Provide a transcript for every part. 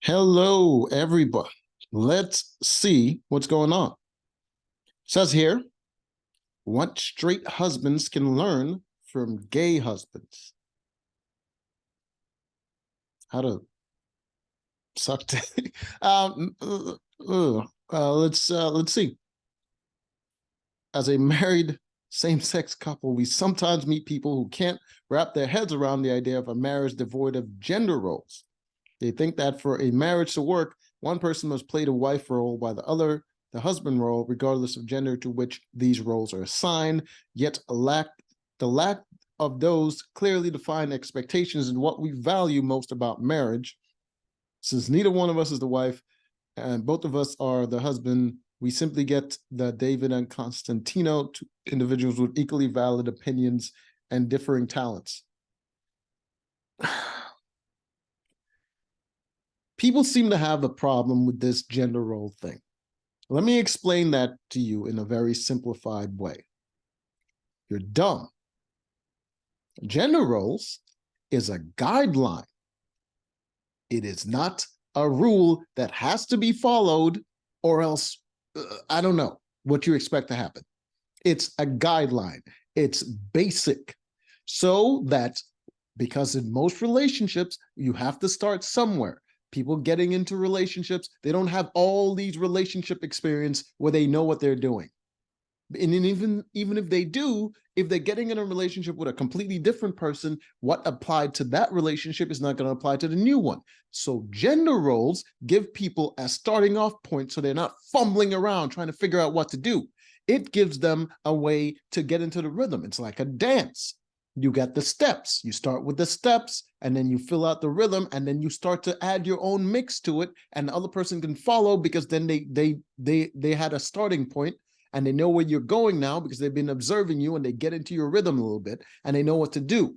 Hello, everybody. Let's see what's going on. It says here, what straight husbands can learn from gay husbands. How to suck dick. Let's see. As a married same-sex couple, we sometimes meet people who can't wrap their heads around the idea of a marriage devoid of gender roles. They think that for a marriage to work, one person must play the wife role while the other the husband role, regardless of gender to which these roles are assigned, yet the lack of those clearly defined expectations is what we value most about marriage. Since neither one of us is the wife and both of us are the husband, we simply get the David and Constantino, two individuals with equally valid opinions and differing talents. People seem to have a problem with this gender role thing. Let me explain that to you in a very simplified way. You're dumb. Gender roles is a guideline. It is not a rule that has to be followed, or else, I don't know what you expect to happen. It's a guideline. It's basic. So that, because in most relationships, you have to start somewhere. People getting into relationships, they don't have all these relationship experience where they know what they're doing. And even if they do, if they're getting in a relationship with a completely different person, what applied to that relationship is not going to apply to the new one. So gender roles give people a starting off point so they're not fumbling around trying to figure out what to do. It gives them a way to get into the rhythm. It's like a dance. You get the steps. You start with the steps, and then you fill out the rhythm, and then you start to add your own mix to it, and the other person can follow because then they had a starting point, and they know where you're going now because they've been observing you, and they get into your rhythm a little bit, and they know what to do.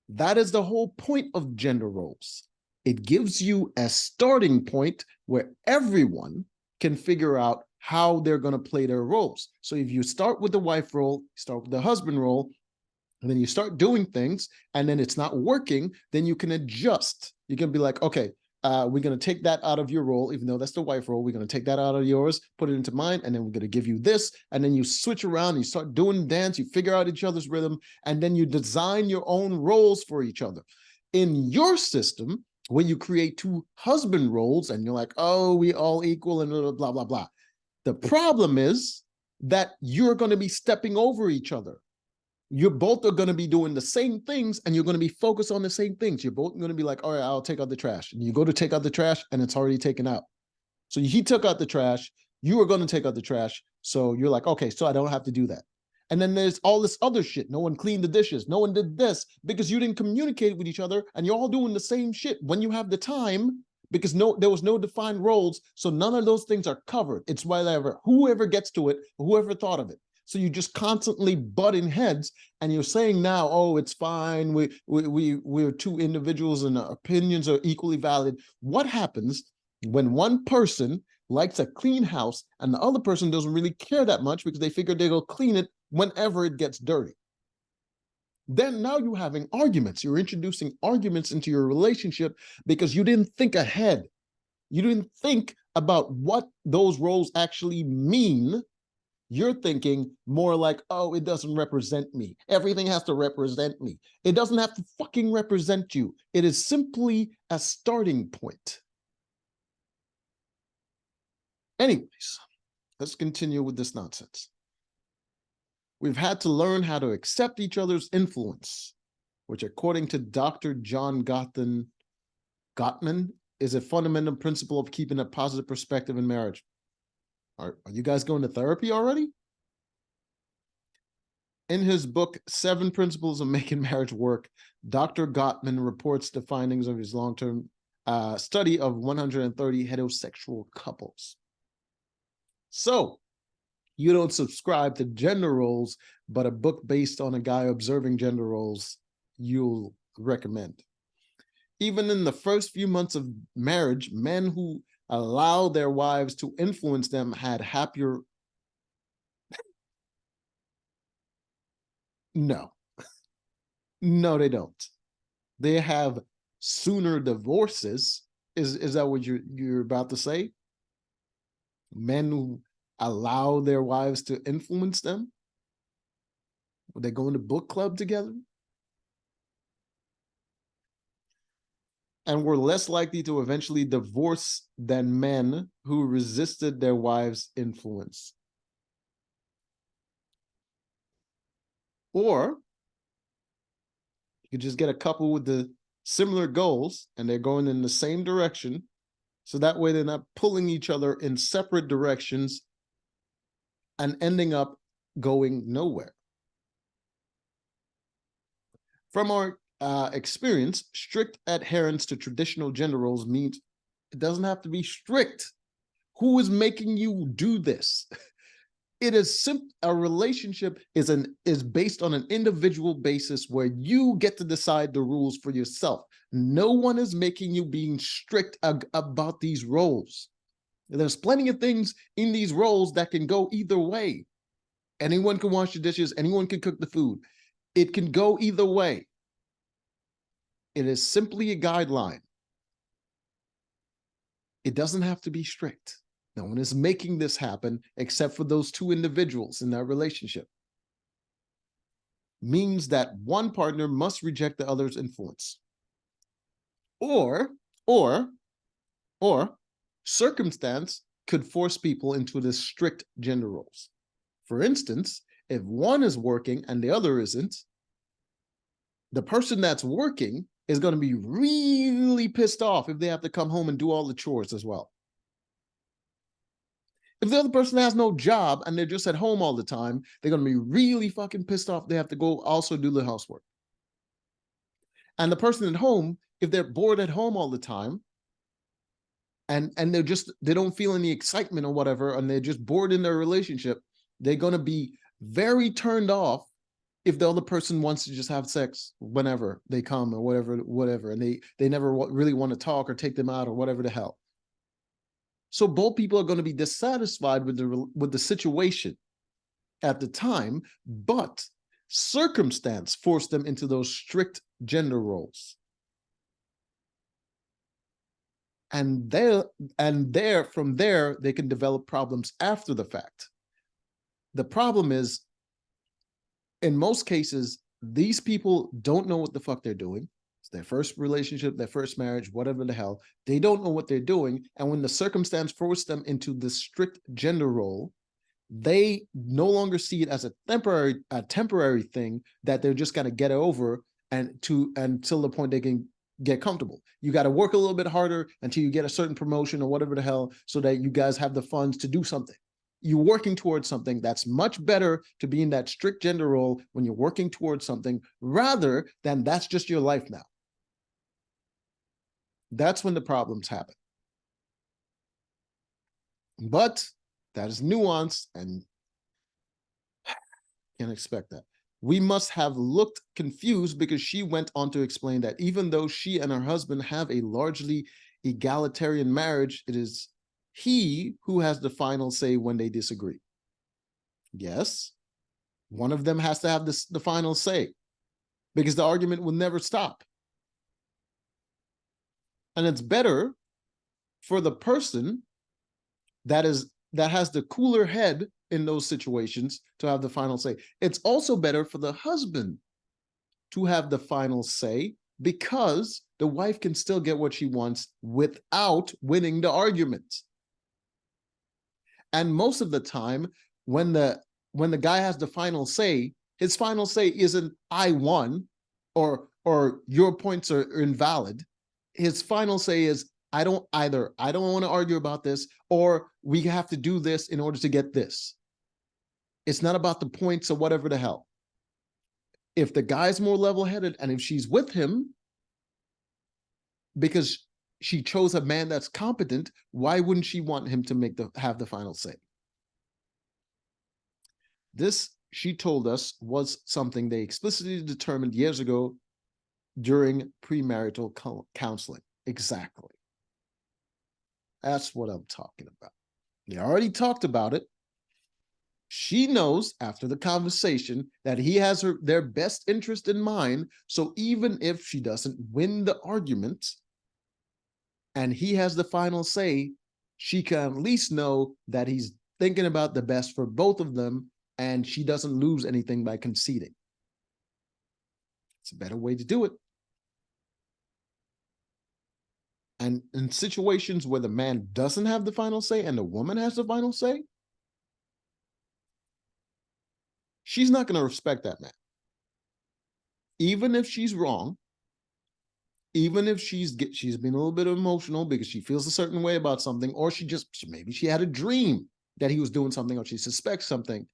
That is the whole point of gender roles. It gives you a starting point where everyone can figure out how they're going to play their roles. So if you start with the wife role, start with the husband role, and then you start doing things, and then it's not working, then you can adjust. You can be like, okay, we're going to take that out of your role, even though that's the wife role. We're going to take that out of yours, put it into mine, and then we're going to give you this. And then you switch around, you start doing dance, you figure out each other's rhythm, and then you design your own roles for each other. In your system, when you create two husband roles, and you're like, oh, we all equal and blah, blah, blah. The problem is that you're going to be stepping over each other. You both are going to be doing the same things, and you're going to be focused on the same things. You're both going to be like, all right, I'll take out the trash. And you go to take out the trash, and it's already taken out. So he took out the trash. You are going to take out the trash. So you're like, okay, so I don't have to do that. And then there's all this other shit. No one cleaned the dishes. No one did this because you didn't communicate with each other, and you're all doing the same shit when you have the time, because there was no defined roles. So none of those things are covered. It's whoever gets to it, whoever thought of it. So you just constantly butting heads, and you're saying now, oh, it's fine. We're two individuals and our opinions are equally valid. What happens when one person likes a clean house and the other person doesn't really care that much because they figure they'll clean it whenever it gets dirty? Then now you're having arguments. You're introducing arguments into your relationship because you didn't think ahead. You didn't think about what those roles actually mean. You're thinking more like, oh, it doesn't represent me. Everything has to represent me. It doesn't have to fucking represent you. It is simply a starting point. Anyways, let's continue with this nonsense. We've had to learn how to accept each other's influence, which according to Dr. John Gottman, is a fundamental principle of keeping a positive perspective in marriage. Are you guys going to therapy already? In his book, 7 Principles of Making Marriage Work, Dr. Gottman reports the findings of his long-term study of 130 heterosexual couples. So, you don't subscribe to gender roles, but a book based on a guy observing gender roles, you'll recommend. Even in the first few months of marriage, men who allow their wives to influence them had happier. No, no, they don't. They have sooner divorces Is that what you're about to say? Men who allow their wives to influence them? Would they go into book club together? And were less likely to eventually divorce than men who resisted their wives' influence. Or you could just get a couple with the similar goals and they're going in the same direction. So that way they're not pulling each other in separate directions and ending up going nowhere. From our experience, strict adherence to traditional gender roles means it doesn't have to be strict. Who is making you do this? It is a relationship is based on an individual basis where you get to decide the rules for yourself. No one is making you being strict about these roles. There's plenty of things in these roles that can go either way. Anyone can wash the dishes, anyone can cook the food. It can go either way. It is simply a guideline. It doesn't have to be strict. No one is making this happen except for those two individuals in that relationship. Means that one partner must reject the other's influence. Or circumstance could force people into this strict gender roles. For instance, if one is working and the other isn't, the person that's working is going to be really pissed off if they have to come home and do all the chores as well. If the other person has no job and they're just at home all the time, they're going to be really fucking pissed off. They have to go also do the housework. And the person at home, if they're bored at home all the time, and they don't feel any excitement or whatever, and they're just bored in their relationship, they're going to be very turned off if the other person wants to just have sex whenever they come or whatever, and they never really want to talk or take them out or whatever the hell. So both people are going to be dissatisfied with the situation at the time, but circumstance forced them into those strict gender roles. And from there, they can develop problems after the fact. The problem is, in most cases, these people don't know what the fuck they're doing. It's their first relationship, their first marriage, whatever the hell. They don't know what they're doing. And when the circumstance forced them into this strict gender role, they no longer see it as a temporary thing that they're just gonna get over until the point they can get comfortable. You got to work a little bit harder until you get a certain promotion or whatever the hell, so that you guys have the funds to do something. You're working towards something. That's much better to be in that strict gender role when you're working towards something, rather than that's just your life now. That's when the problems happen. But that is nuanced and can't expect that. We must have looked confused because she went on to explain that even though she and her husband have a largely egalitarian marriage, it is he who has the final say when they disagree. Yes, one of them has to have the final say, because the argument will never stop. And it's better for the person that has the cooler head in those situations to have the final say. It's also better for the husband to have the final say, because the wife can still get what she wants without winning the argument. And most of the time, when the guy has the final say, his final say isn't "I won" or "your points are invalid." His final say is, I don't want to argue about this, or we have to do this in order to get this. It's not about the points or whatever the hell. If the guy's more level-headed, and if she's with him because she chose a man that's competent, why wouldn't she want him to have the final say? This, she told us, was something they explicitly determined years ago during premarital counseling. Exactly. That's what I'm talking about. They already talked about it. She knows after the conversation that he has their best interest in mind. So even if she doesn't win the argument and he has the final say, she can at least know that he's thinking about the best for both of them, and she doesn't lose anything by conceding. It's a better way to do it. And in situations where the man doesn't have the final say and the woman has the final say, she's not going to respect that man. Even if she's wrong, even if she's been a little bit emotional because she feels a certain way about something, or maybe she had a dream that he was doing something, or she suspects something,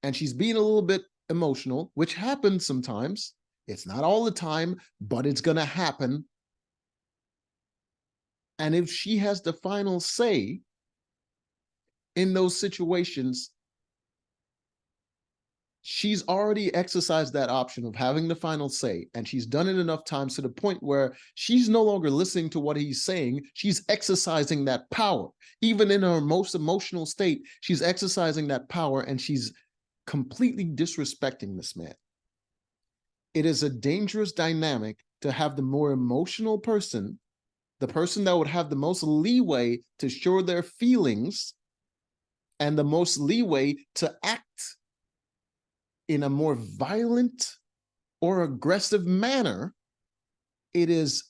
and she's being a little bit emotional, which happens sometimes. It's not all the time, but it's going to happen. And if she has the final say in those situations, she's already exercised that option of having the final say, and she's done it enough times to the point where she's no longer listening to what he's saying. She's exercising that power. Even in her most emotional state, she's exercising that power, and she's completely disrespecting this man. It is a dangerous dynamic to have the more emotional person, the person that would have the most leeway to show their feelings and the most leeway to act in a more violent or aggressive manner. It is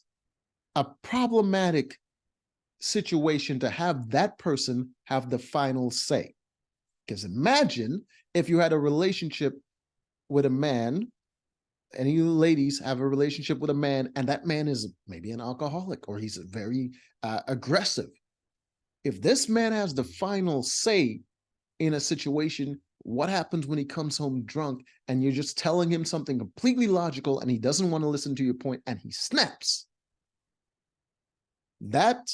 a problematic situation to have that person have the final say. Because imagine if you had a relationship with a man, any ladies have a relationship with a man, and that man is maybe an alcoholic, or he's very aggressive. If this man has the final say in a situation, what happens when he comes home drunk and you're just telling him something completely logical and he doesn't want to listen to your point and he snaps? That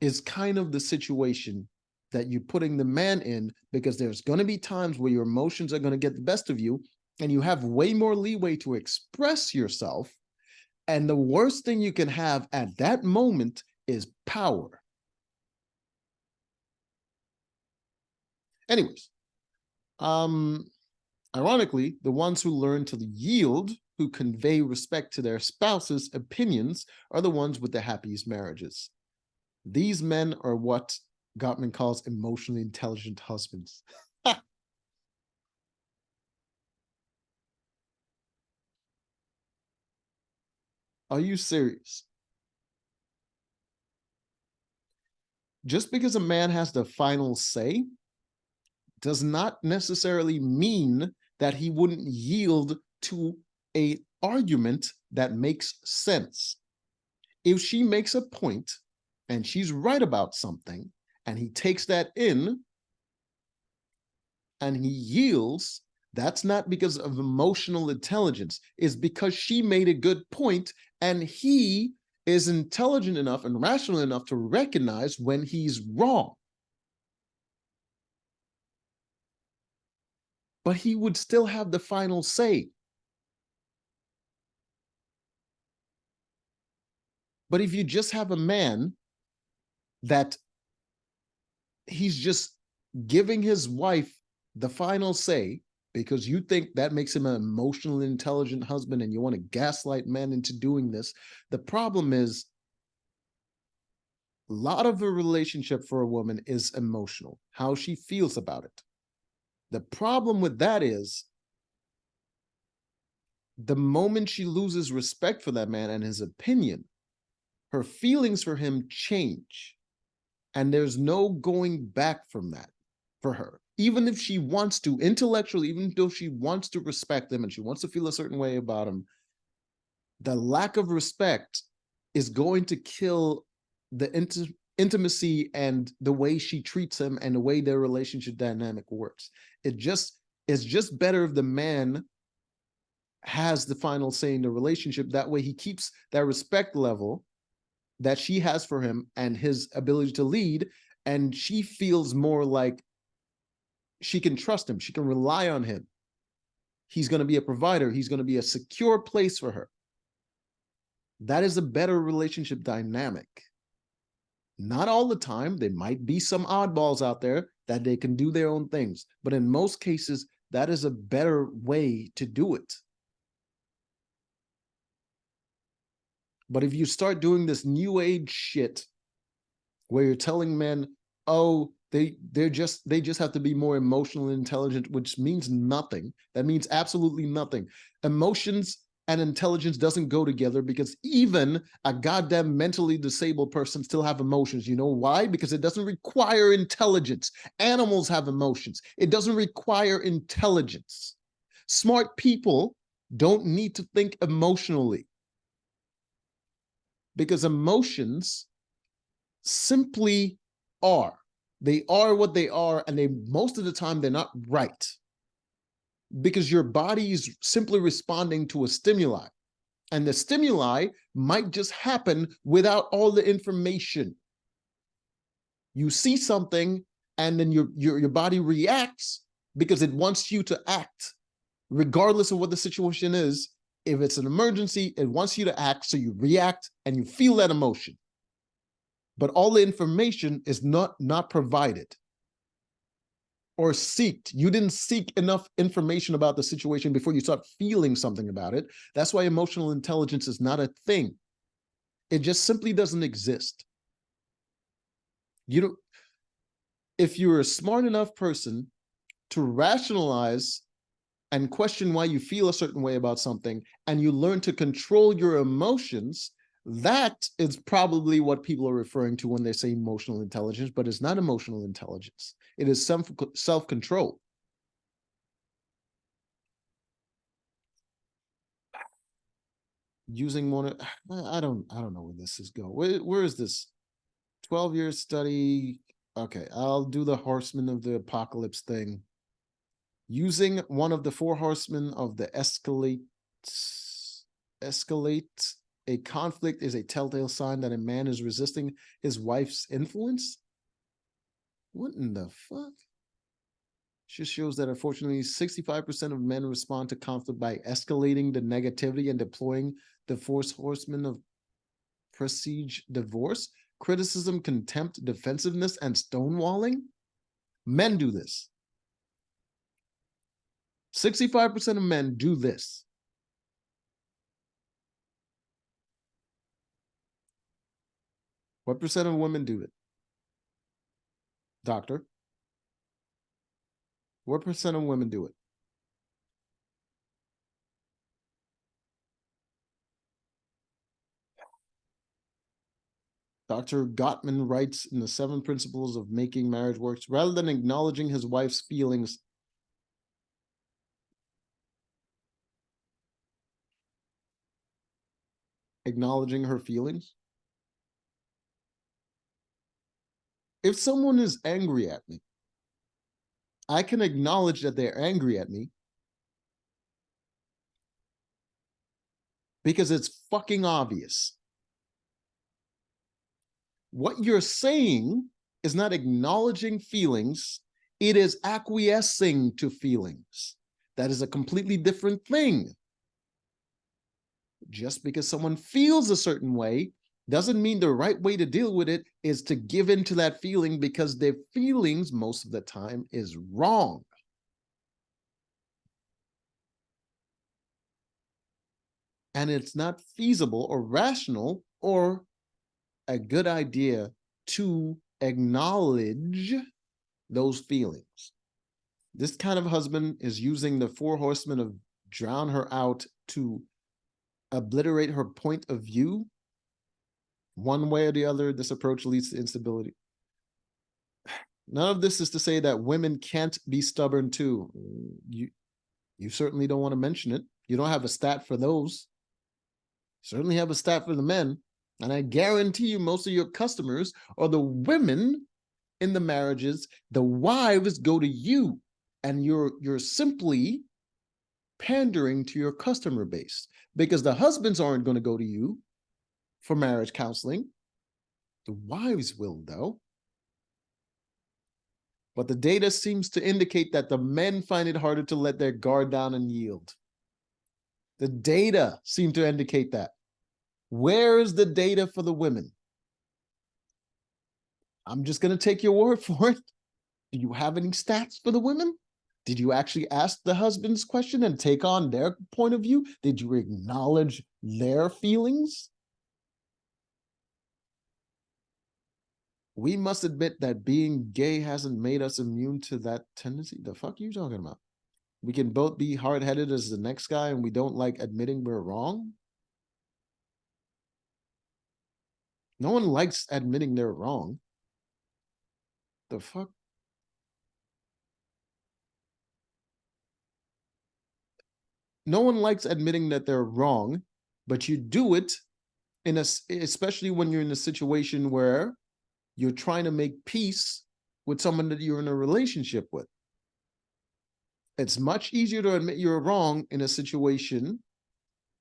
is kind of the situation that you're putting the man in, because there's going to be times where your emotions are going to get the best of you and you have way more leeway to express yourself. And the worst thing you can have at that moment is power. Anyways, ironically, the ones who learn to yield, who convey respect to their spouse's opinions, are the ones with the happiest marriages. These men are what Gottman calls emotionally intelligent husbands. Are you serious? Just because a man has the final say does not necessarily mean that he wouldn't yield to an argument that makes sense. If she makes a point and she's right about something, and he takes that in and he yields, that's not because of emotional intelligence. It's because she made a good point and he is intelligent enough and rational enough to recognize when he's wrong. But he would still have the final say. But if you just have a man that he's just giving his wife the final say because you think that makes him an emotionally intelligent husband and you want to gaslight men into doing this, the problem is a lot of a relationship for a woman is emotional, how she feels about it. The problem with that is the moment she loses respect for that man and his opinion, her feelings for him change. And there's no going back from that for her. Even if she wants to intellectually, even though she wants to respect him and she wants to feel a certain way about him, the lack of respect is going to kill the intimacy and the way she treats him and the way their relationship dynamic works. It's just better if the man has the final say in the relationship. That way he keeps that respect level that she has for him and his ability to lead, and she feels more like she can trust him, she can rely on him. He's going to be a provider, he's going to be a secure place for her. That is a better relationship dynamic. Not all the time. There might be some oddballs out there that they can do their own things, but in most cases, that is a better way to do it. But if you start doing this new age shit where you're telling men, oh, they just have to be more emotionally intelligent, which means nothing. That means absolutely nothing. Emotions and intelligence doesn't go together, because even a goddamn mentally disabled person still have emotions. You know why? Because it doesn't require intelligence. Animals have emotions. It doesn't require intelligence. Smart people don't need to think emotionally, because emotions simply are. They are what they are, and they most of the time they're not right, because your body is simply responding to a stimuli, and the stimuli might just happen without all the information. You see something, and then your body reacts because it wants you to act, regardless of what the situation is. If it's an emergency, it wants you to act, so you react and you feel that emotion. But all the information is not provided or seeked. You didn't seek enough information about the situation before you start feeling something about it. That's why emotional intelligence is not a thing. It just simply doesn't exist. You don't, if you're a smart enough person to rationalize and question why you feel a certain way about something, and you learn to control your emotions, that is probably what people are referring to when they say emotional intelligence, but it's not emotional intelligence. It is self-control. Using one, I don't know where this is going. Where is this? 12-year study. Okay, I'll do the horsemen of the apocalypse thing. Using one of the four horsemen of the escalate a conflict is a telltale sign that a man is resisting his wife's influence. What in the fuck? Just shows that unfortunately 65% of men respond to conflict by escalating the negativity and deploying the four horsemen of prestige: divorce, criticism, contempt, defensiveness, and stonewalling. Men do this. 65% of men do this. What percent of women do it? Doctor, what percent of women do it? Dr. Gottman writes in the 7 Principles of Making Marriage Works, rather than acknowledging his wife's feelings, acknowledging her feelings. If someone is angry at me, I can acknowledge that they're angry at me because it's fucking obvious. What you're saying is not acknowledging feelings, it is acquiescing to feelings. That is a completely different thing. Just because someone feels a certain way doesn't mean the right way to deal with it is to give in to that feeling, because their feelings most of the time is wrong. And it's not feasible or rational or a good idea to acknowledge those feelings. This kind of husband is using the four horsemen of drown her out to obliterate her point of view. One way or the other, this approach leads to instability. None of this is to say that women can't be stubborn too. You certainly don't want to mention it. You don't have a stat for those. You certainly have a stat for the men. And I guarantee you most of your customers are the women in the marriages. The wives go to you, and you're simply pandering to your customer base, because the husbands aren't going to go to you for marriage counseling. The wives will, though. But the data seems to indicate that the men find it harder to let their guard down and yield. The data seem to indicate that. Where is the data for the women? I'm just going to take your word for it. Do you have any stats for the women? Did you actually ask the husband's question and take on their point of view? Did you acknowledge their feelings? We must admit that being gay hasn't made us immune to that tendency. The fuck are you talking about? We can both be hard-headed as the next guy and we don't like admitting we're wrong? No one likes admitting they're wrong. The fuck? No one likes admitting that they're wrong, but you do it in a, especially when you're in a situation where you're trying to make peace with someone that you're in a relationship with. It's much easier to admit you're wrong in a situation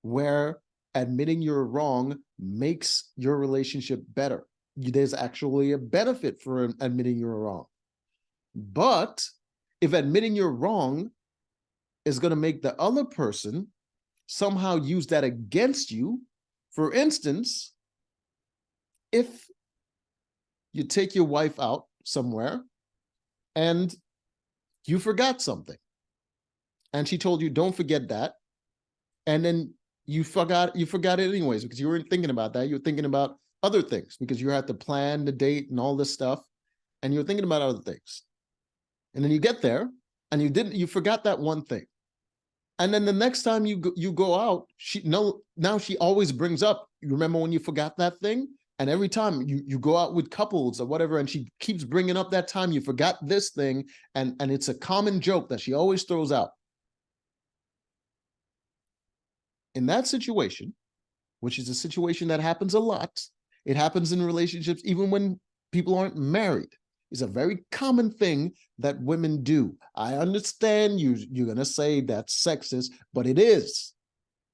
where admitting you're wrong makes your relationship better. There's actually a benefit for admitting you're wrong. But if admitting you're wrong is going to make the other person somehow use that against you, for instance, if you take your wife out somewhere and you forgot something and she told you don't forget that, and then you forgot it anyways because you weren't thinking about that, you're thinking about other things because you had to plan the date and all this stuff and you're thinking about other things, and then you get there and you forgot that one thing, and then the next time you go out, now she always brings up, you remember when you forgot that thing? And every time you go out with couples or whatever, and she keeps bringing up that time you forgot this thing, and it's a common joke that she always throws out. In that situation, which is a situation that happens a lot, it happens in relationships even when people aren't married. It's a very common thing that women do. I understand you're going to say that's sexist, but it is.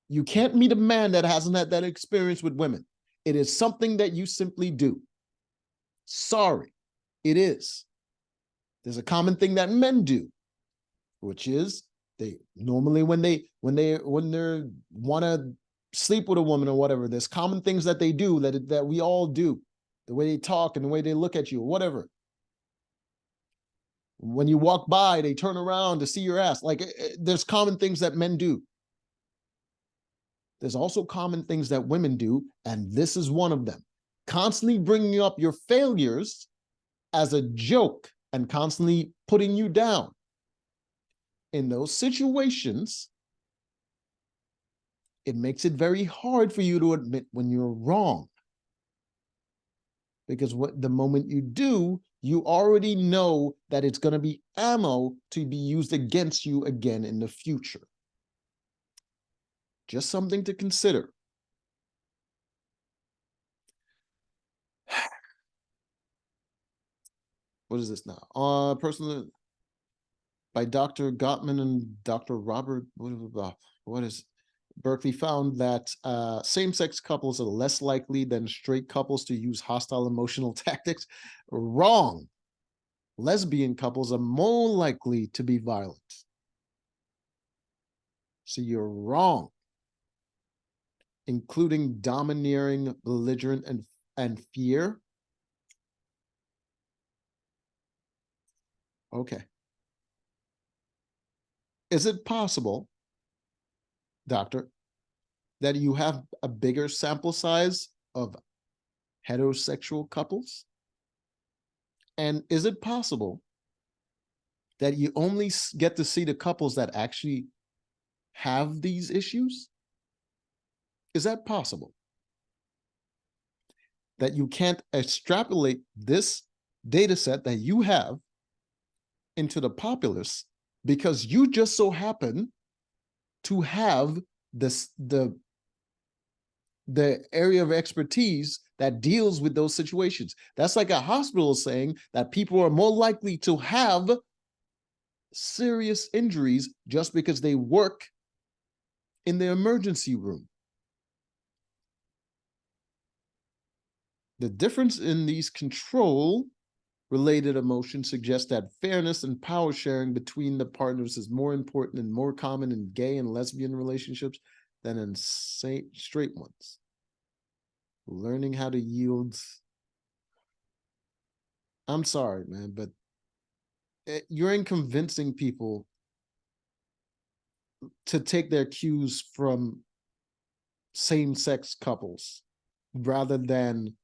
You can't meet a man that hasn't had that experience with women. It is something that you simply do. Sorry, it is. There's a common thing that men do, which is they normally when they want to sleep with a woman or whatever, there's common things that they do that we all do. The way they talk and the way they look at you or whatever. When you walk by, they turn around to see your ass. Like, there's common things that men do. There's also common things that women do, and this is one of them. Constantly bringing up your failures as a joke and constantly putting you down. In those situations, it makes it very hard for you to admit when you're wrong. Because the moment you do, you already know that it's going to be ammo to be used against you again in the future. Just something to consider. What is this now? Personal by Dr. Gottman and Dr. Robert, what is Berkeley found that same-sex couples are less likely than straight couples to use hostile emotional tactics. Wrong. Lesbian couples are more likely to be violent. So you're wrong. Including domineering, belligerent, and fear. Okay. Is it possible, doctor, that you have a bigger sample size of heterosexual couples? And is it possible that you only get to see the couples that actually have these issues? Is that possible? That you can't extrapolate this data set that you have into the populace because you just so happen to have the area of expertise that deals with those situations. That's like a hospital saying that people are more likely to have serious injuries just because they work in the emergency room. The difference in these control-related emotions suggests that fairness and power sharing between the partners is more important and more common in gay and lesbian relationships than in straight ones. Learning how to yield. I'm sorry, man, but you're in convincing people to take their cues from same-sex couples rather than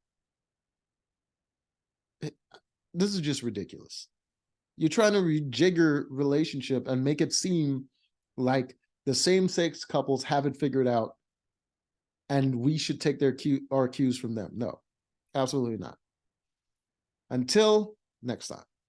this is just ridiculous. You're trying to rejigger relationship and make it seem like the same-sex couples have it figured out and we should take our cues from them. No, absolutely not. Until next time.